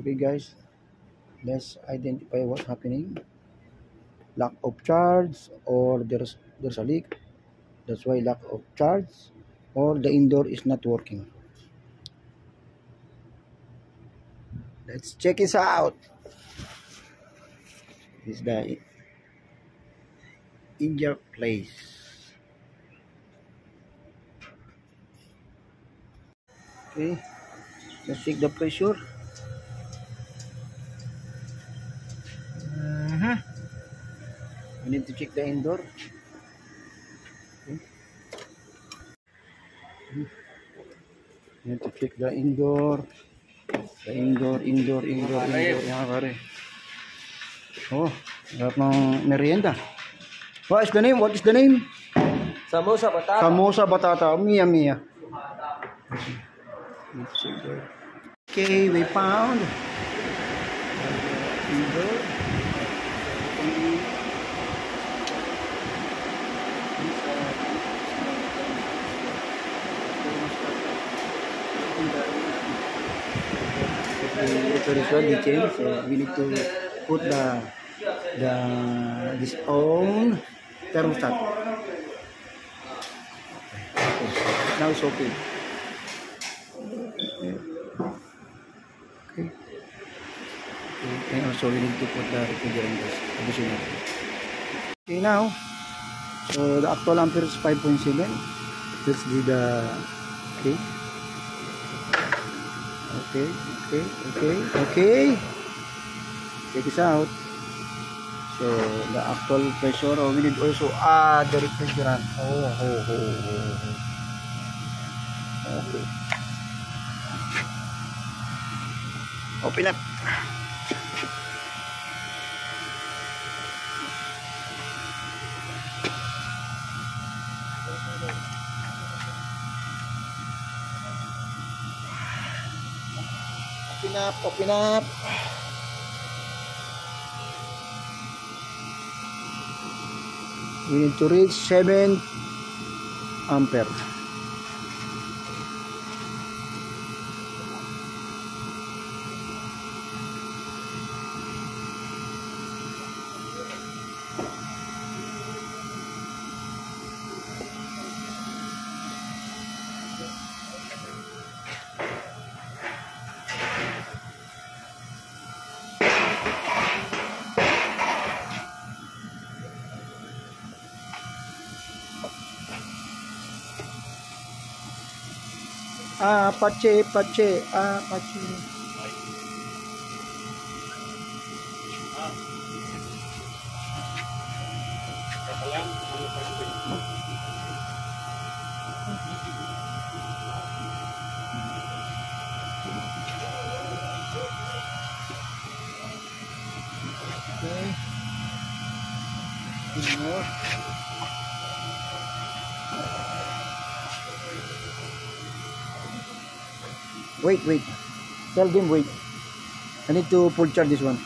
Okay guys, let's identify what's happening. Lack of charge, or there's a leak. That's why lack of charge, or the indoor is not working. Let's check this out. This is the India place. Okay, let's check the pressure. We need to check the indoor. Okay. We need to check the indoor. The indoor. Yan pare. Oh, harap ng merienda. What is the name? Samosa batata. Samosa batata. Mia. Okay, we found indoor. So this one we change. So we need to put this on thermostat. Okay. Now it's okay. Okay. And also we need to put the refrigerant gas additional. Okay now. So the actual ampere is 5.7. Let's do the okay. Check this out. So the actual pressure, we need also add the refrigerant. Okay. Open up. Open up. We need to reach 7 ampere. Apache. Okay. More. Wait. Tell them wait. I need to full charge this one.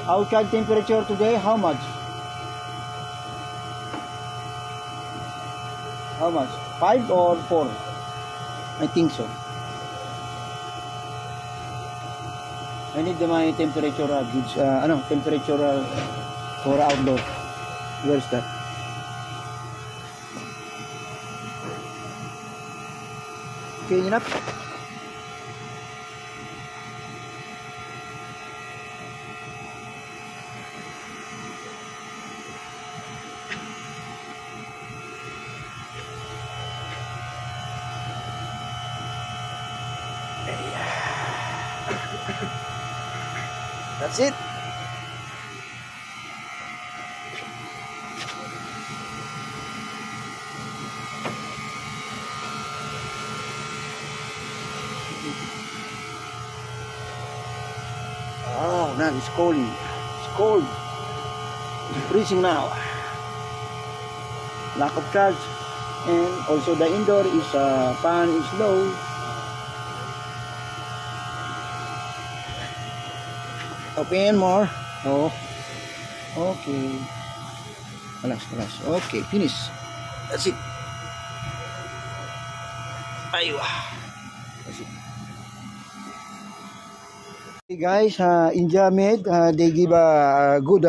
Outside temperature today, how much? 5 or 4? I think so. I need my temperature goods, temperature for outdoor. Where's that? Okay, enough. That's it. Oh, now it's cold. It's cold. It's freezing now. Lack of charge, and also the indoor is fan is low. Open more. Oh. Okay. Relax, relax. Okay, finish. That's it. Aywa. That's it. Hey guys, India made. They give good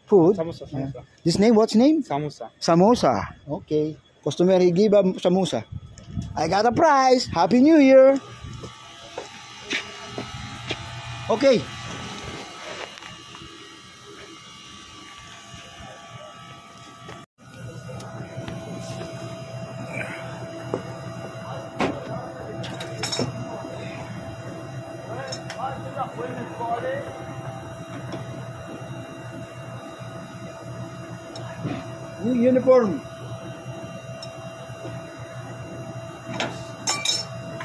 food. Samosa, samosa. This name, what's name? Samosa. Samosa. Okay. Customer, he give samosa. I got a prize. Happy New Year. Okay. New uniform.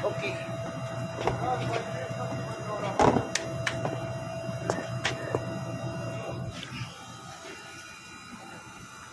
Okay.